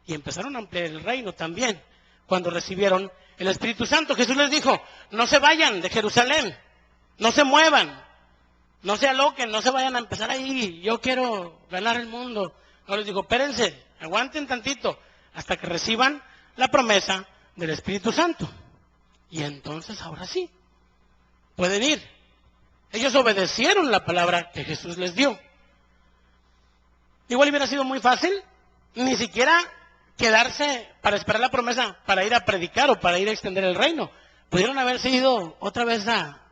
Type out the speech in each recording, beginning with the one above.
y empezaron a ampliar el reino también cuando recibieron el Espíritu Santo. Jesús les dijo, no se vayan de Jerusalén, no se muevan, no se aloquen, no se vayan a empezar ahí, yo quiero ganar el mundo. No, les dijo, espérense, aguanten tantito hasta que reciban la promesa del Espíritu Santo. Y entonces ahora sí, pueden ir. Ellos obedecieron la palabra que Jesús les dio. Igual hubiera sido muy fácil, ni siquiera quedarse para esperar la promesa, para ir a predicar o para ir a extender el reino. Pudieron haberse ido otra vez a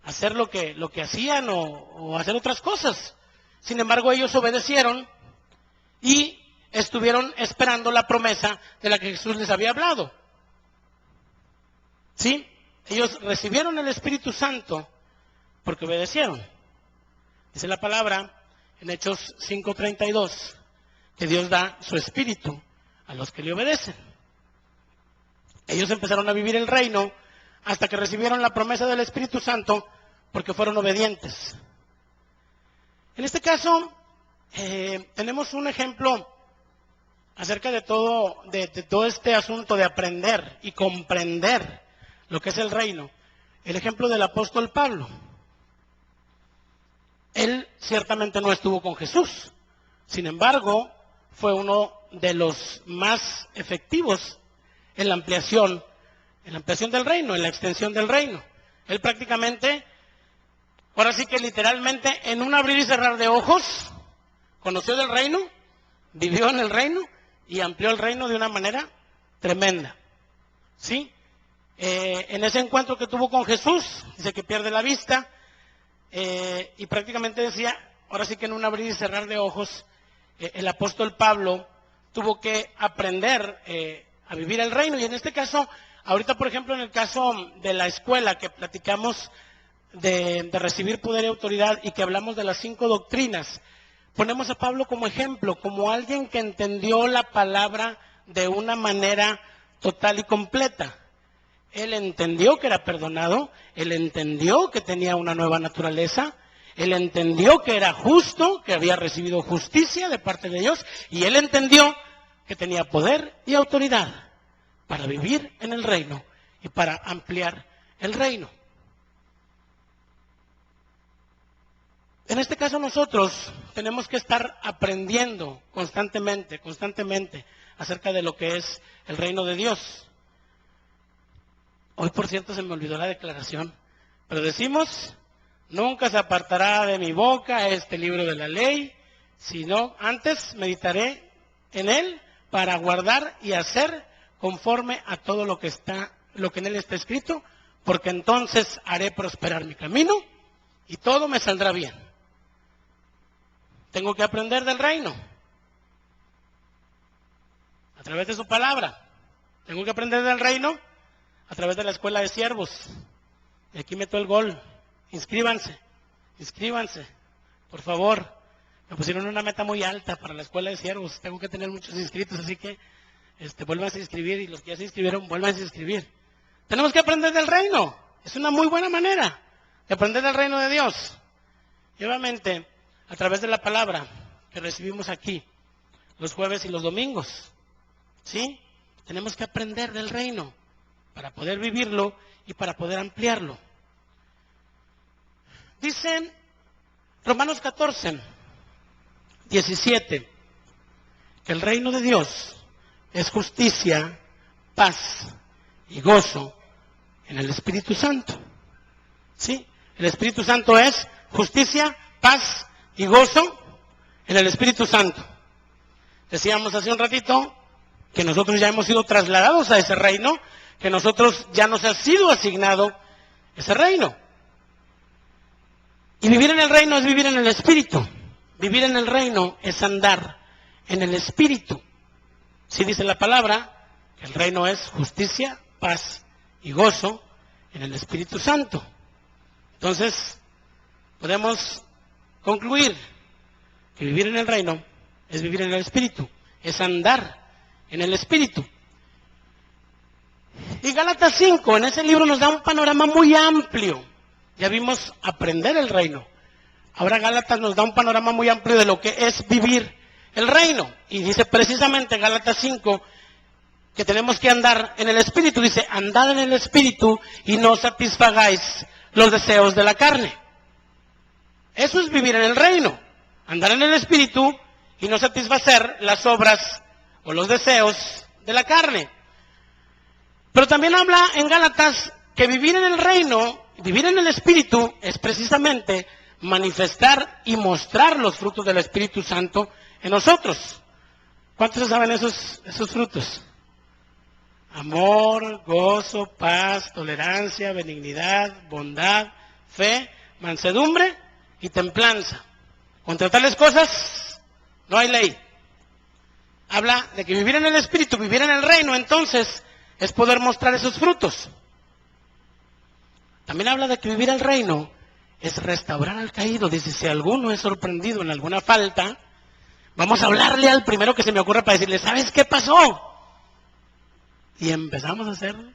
hacer lo que hacían o hacer otras cosas. Sin embargo, ellos obedecieron y estuvieron esperando la promesa de la que Jesús les había hablado. ¿Sí? Ellos recibieron el Espíritu Santo porque obedecieron. Dice la palabra en Hechos 5:32 que Dios da su Espíritu a los que le obedecen. Ellos empezaron a vivir el reino hasta que recibieron la promesa del Espíritu Santo porque fueron obedientes. En este caso, tenemos un ejemplo acerca de todo este asunto de aprender y comprender lo que es el reino. El ejemplo del apóstol Pablo. Él ciertamente no estuvo con Jesús. Sin embargo, fue uno de los más efectivos en la ampliación del reino, en la extensión del reino. Él prácticamente, ahora sí que literalmente, en un abrir y cerrar de ojos, conoció del reino, vivió en el reino y amplió el reino de una manera tremenda. ¿Sí? En ese encuentro que tuvo con Jesús, dice que pierde la vista, y prácticamente decía, ahora sí que en un abrir y cerrar de ojos, el apóstol Pablo tuvo que aprender a vivir el reino. Y en este caso, ahorita por ejemplo en el caso de la escuela que platicamos de recibir poder y autoridad y que hablamos de las 5 doctrinas, ponemos a Pablo como ejemplo, como alguien que entendió la palabra de una manera total y completa. Él entendió que era perdonado, él entendió que tenía una nueva naturaleza, él entendió que era justo, que había recibido justicia de parte de Dios, y él entendió que tenía poder y autoridad para vivir en el reino y para ampliar el reino. En este caso nosotros tenemos que estar aprendiendo constantemente acerca de lo que es el reino de Dios. Hoy, por cierto, se me olvidó la declaración, pero decimos, nunca se apartará de mi boca este libro de la ley, sino antes meditaré en él para guardar y hacer conforme a todo lo que en él está escrito, porque entonces haré prosperar mi camino y todo me saldrá bien. Tengo que aprender del reino a través de su palabra. Tengo que aprender del reino a través de la escuela de siervos. Y aquí meto el gol. Inscríbanse, por favor. Me pusieron una meta muy alta para la escuela de siervos. Tengo que tener muchos inscritos, así que vuélvanse a inscribir, y los que ya se inscribieron, vuélvanse a inscribir. Tenemos que aprender del reino. Es una muy buena manera de aprender del reino de Dios. Y obviamente, a través de la palabra que recibimos aquí, los jueves y los domingos. ¿Sí? Tenemos que aprender del reino para poder vivirlo y para poder ampliarlo. Dicen Romanos 14:17, que el reino de Dios es justicia, paz y gozo en el Espíritu Santo. ¿Sí? El Espíritu Santo es justicia, paz y gozo en el Espíritu Santo. Decíamos hace un ratito que nosotros ya hemos sido trasladados a ese reino, que nosotros ya nos ha sido asignado ese reino. Y vivir en el reino es vivir en el Espíritu. Vivir en el reino es andar en el Espíritu. Sí dice la palabra que el reino es justicia, paz y gozo en el Espíritu Santo. Entonces, podemos concluir que vivir en el reino es vivir en el Espíritu, es andar en el Espíritu. Y Gálatas 5, en ese libro nos da un panorama muy amplio. Ya vimos aprender el reino. Ahora Gálatas nos da un panorama muy amplio de lo que es vivir el reino. Y dice precisamente Gálatas 5 que tenemos que andar en el Espíritu. Dice, andad en el Espíritu y no satisfagáis los deseos de la carne. Eso es vivir en el reino. Andar en el Espíritu y no satisfacer las obras o los deseos de la carne. Pero también habla en Gálatas que vivir en el reino, vivir en el Espíritu, es precisamente manifestar y mostrar los frutos del Espíritu Santo en nosotros. ¿Cuántos se saben esos frutos? Amor, gozo, paz, tolerancia, benignidad, bondad, fe, mansedumbre y templanza. Contra tales cosas no hay ley. Habla de que vivir en el Espíritu, vivir en el reino, entonces, es poder mostrar esos frutos. También habla de que vivir el reino es restaurar al caído. Dice, si alguno es sorprendido en alguna falta, vamos a hablarle al primero que se me ocurra para decirle, ¿sabes qué pasó? Y empezamos a hacerlo.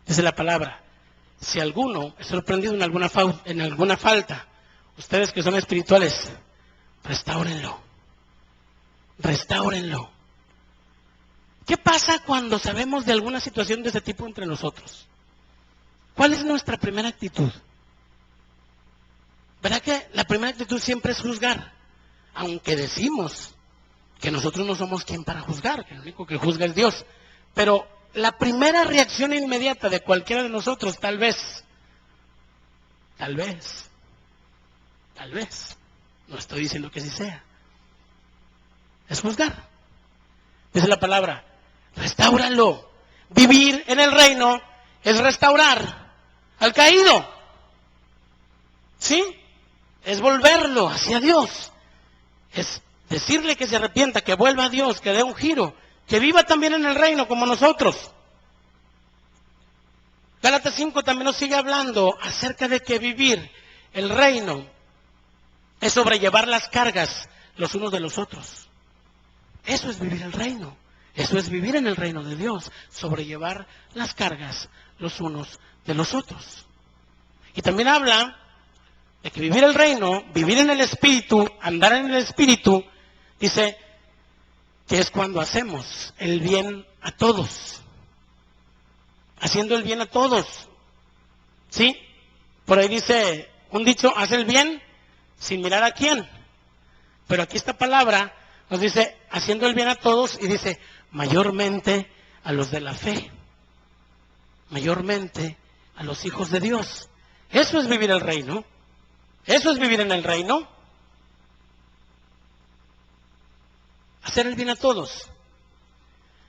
Dice la palabra, si alguno es sorprendido en alguna falta, ustedes que son espirituales, restáurenlo. Restáurenlo. ¿Qué pasa cuando sabemos de alguna situación de ese tipo entre nosotros? ¿Cuál es nuestra primera actitud? ¿Verdad que la primera actitud siempre es juzgar? Aunque decimos que nosotros no somos quien para juzgar, que el único que juzga es Dios. Pero la primera reacción inmediata de cualquiera de nosotros, tal vez, no estoy diciendo que sí sea, es juzgar. Dice la palabra, restáuralo. Vivir en el reino es restaurar al caído. ¿Sí? Es volverlo hacia Dios. Es decirle que se arrepienta, que vuelva a Dios, que dé un giro, que viva también en el reino como nosotros. Gálatas 5 también nos sigue hablando acerca de que vivir el reino es sobrellevar las cargas los unos de los otros. Eso es vivir el reino. Eso es vivir en el reino de Dios, sobrellevar las cargas los unos de los otros. Y también habla de que vivir el reino, vivir en el Espíritu, andar en el Espíritu, dice que es cuando hacemos el bien a todos. Haciendo el bien a todos. ¿Sí? Por ahí dice un dicho, haz el bien sin mirar a quién. Pero aquí esta palabra nos dice, haciendo el bien a todos, y dice, mayormente a los de la fe. Mayormente a los hijos de Dios. Eso es vivir el reino. Eso es vivir en el reino. Hacer el bien a todos.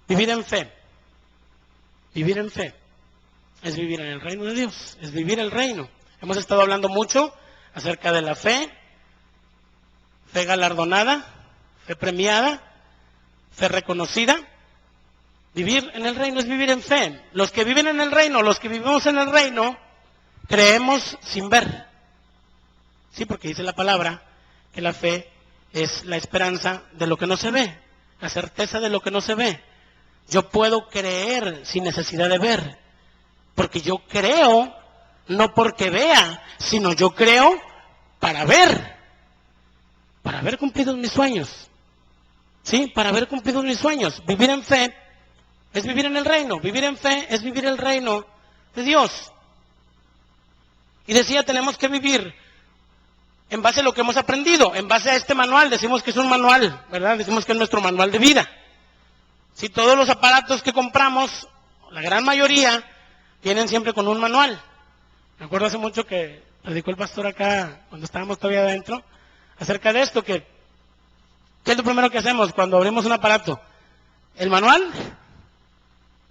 Vivir en fe. Vivir en fe. Es vivir en el reino de Dios. Es vivir el reino. Hemos estado hablando mucho acerca de la fe. Fe galardonada. Fe premiada. Fe reconocida. Vivir en el reino es vivir en fe. Los que viven en el reino, los que vivimos en el reino, creemos sin ver. Sí, porque dice la palabra que la fe es la esperanza de lo que no se ve, la certeza de lo que no se ve. Yo puedo creer sin necesidad de ver, porque yo creo, no porque vea, sino yo creo para haber cumplido mis sueños. Sí, para haber cumplido mis sueños. Vivir en fe es vivir en el reino. Vivir en fe es vivir el reino de Dios. Y decía, tenemos que vivir en base a lo que hemos aprendido, en base a este manual. Decimos que es un manual, ¿verdad? Decimos que es nuestro manual de vida. Si todos los aparatos que compramos, la gran mayoría, vienen siempre con un manual. Me acuerdo hace mucho que predicó el pastor acá, cuando estábamos todavía adentro, acerca de esto, ¿qué es lo primero que hacemos cuando abrimos un aparato? El manual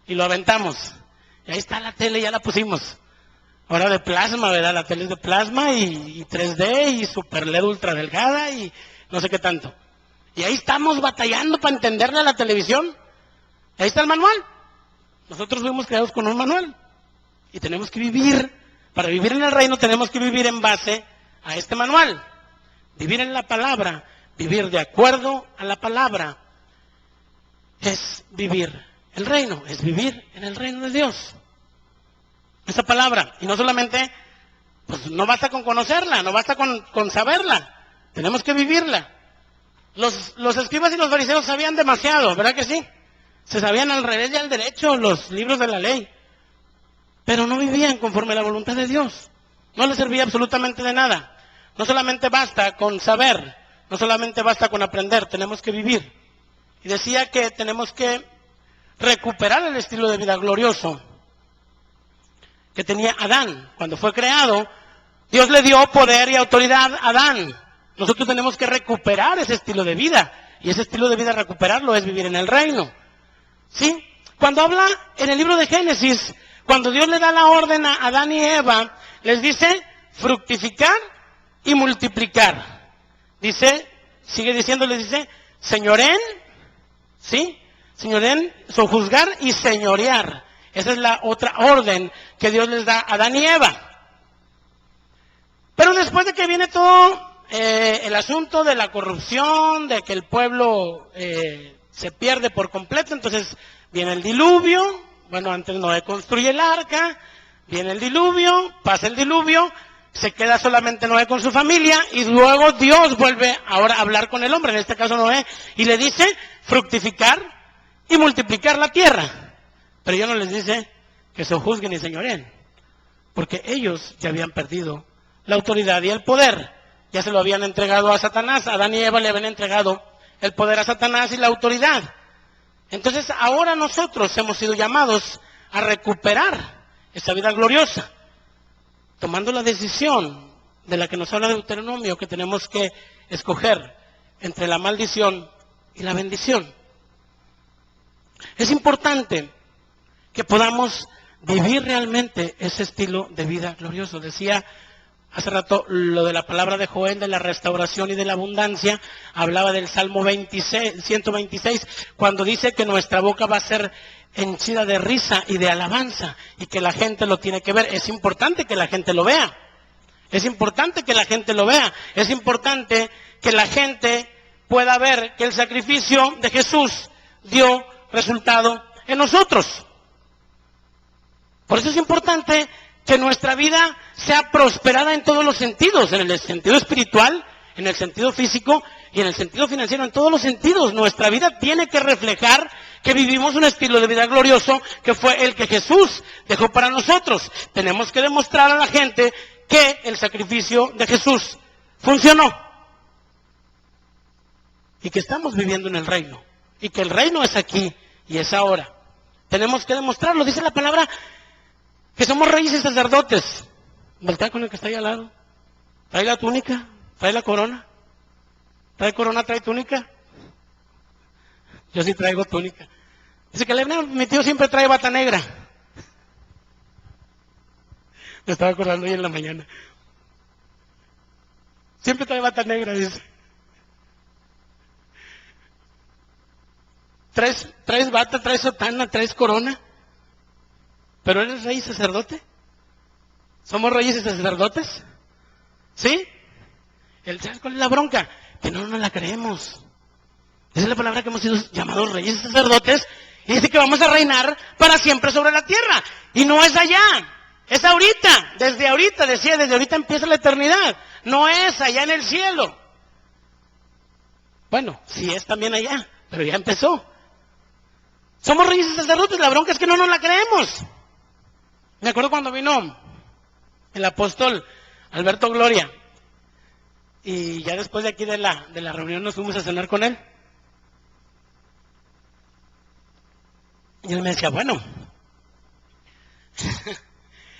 y lo aventamos. Y ahí está la tele, ya la pusimos. Ahora de plasma, ¿verdad? La tele es de plasma y 3D y super LED ultra delgada y no sé qué tanto. Y ahí estamos batallando para entenderle a la televisión. Ahí está el manual. Nosotros fuimos creados con un manual. Y tenemos que vivir, para vivir en el reino tenemos que vivir en base a este manual. Vivir en la palabra, vivir de acuerdo a la palabra, es vivir el reino, es vivir en el reino de Dios. Esa palabra, y no solamente, pues no basta con conocerla, no basta con saberla, tenemos que vivirla. Los escribas y los fariseos sabían demasiado, ¿verdad que sí? Se sabían al revés y al derecho los libros de la ley, pero no vivían conforme a la voluntad de Dios. No les servía absolutamente de nada. No solamente basta con saber, no solamente basta con aprender, tenemos que vivir. Y decía que tenemos que recuperar el estilo de vida glorioso que tenía Adán. Cuando fue creado, Dios le dio poder y autoridad a Adán. Nosotros tenemos que recuperar ese estilo de vida. Y ese estilo de vida, recuperarlo, es vivir en el reino. ¿Sí? Cuando habla en el libro de Génesis, cuando Dios le da la orden a Adán y Eva, les dice fructificar y multiplicar. Dice, sigue diciendo, les dice, señoren, ¿sí? Señoren, sojuzgar y señorear. Esa es la otra orden que Dios les da a Adán y Eva. Pero después de que viene todo el asunto de la corrupción, de que el pueblo se pierde por completo, entonces viene el diluvio. Bueno, antes Noé construye el arca, viene el diluvio, pasa el diluvio, se queda solamente Noé con su familia, y luego Dios vuelve ahora a hablar con el hombre, en este caso Noé, y le dice fructificar y multiplicar la tierra. Pero ya no les dice que se juzguen y señoreen, porque ellos ya habían perdido la autoridad y el poder. Ya se lo habían entregado a Satanás. Adán y Eva le habían entregado el poder a Satanás y la autoridad. Entonces ahora nosotros hemos sido llamados a recuperar esa vida gloriosa, tomando la decisión de la que nos habla Deuteronomio, que tenemos que escoger entre la maldición y la bendición. Es importante que podamos vivir realmente ese estilo de vida glorioso. Decía hace rato lo de la palabra de Joel, de la restauración y de la abundancia. Hablaba del Salmo 126, cuando dice que nuestra boca va a ser henchida de risa y de alabanza, y que la gente lo tiene que ver. Es importante que la gente lo vea. Es importante que la gente lo vea. Es importante que la gente pueda ver que el sacrificio de Jesús dio resultado en nosotros. Por eso es importante que nuestra vida sea prosperada en todos los sentidos, en el sentido espiritual, en el sentido físico y en el sentido financiero, en todos los sentidos. Nuestra vida tiene que reflejar que vivimos un estilo de vida glorioso que fue el que Jesús dejó para nosotros. Tenemos que demostrar a la gente que el sacrificio de Jesús funcionó y que estamos viviendo en el reino y que el reino es aquí y es ahora. Tenemos que demostrarlo. Dice la palabra que somos reyes y sacerdotes. Voltea con el que está ahí al lado. Trae la túnica, trae la corona. Trae corona, trae túnica. Yo sí traigo túnica. Dice que mi tío siempre trae bata negra. Me estaba acordando hoy en la mañana. Siempre trae bata negra, dice. Traes bata, traes sotana, traes corona. ¿Pero eres rey y sacerdote? ¿Somos reyes y sacerdotes? ¿Sí? ¿Sabes cuál es la bronca? Que no nos la creemos. Esa es la palabra que hemos sido llamados reyes y sacerdotes. Y dice que vamos a reinar para siempre sobre la tierra. Y no es allá, es ahorita. Desde ahorita, decía, desde ahorita empieza la eternidad. No es allá en el cielo. Bueno, sí es también allá, pero ya empezó. Somos reyes y sacerdotes, la bronca es que no nos la creemos. Me acuerdo cuando vino el apóstol Alberto Gloria, y ya después de aquí de la reunión nos fuimos a cenar con él. Y él me decía, bueno,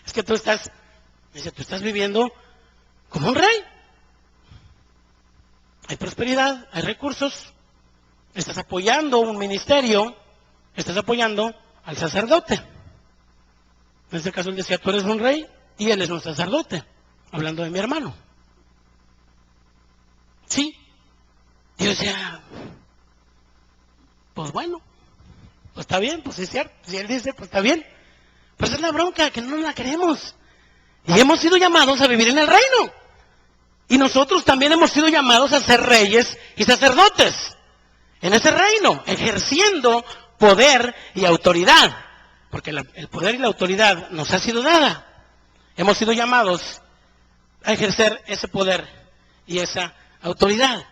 es que tú estás viviendo como un rey. Hay prosperidad, hay recursos, estás apoyando un ministerio, estás apoyando al sacerdote. En este caso él decía, tú eres un rey y él es un sacerdote, hablando de mi hermano. Sí. Y yo decía, pues bueno, pues está bien, pues es cierto. Si él dice, pues está bien. Pero esa es la bronca, que no nos la creemos. Y hemos sido llamados a vivir en el reino. Y nosotros también hemos sido llamados a ser reyes y sacerdotes en ese reino, ejerciendo poder y autoridad. Porque el poder y la autoridad nos ha sido dada. Hemos sido llamados a ejercer ese poder y esa autoridad.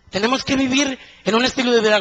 Tenemos que vivir en un estilo de vida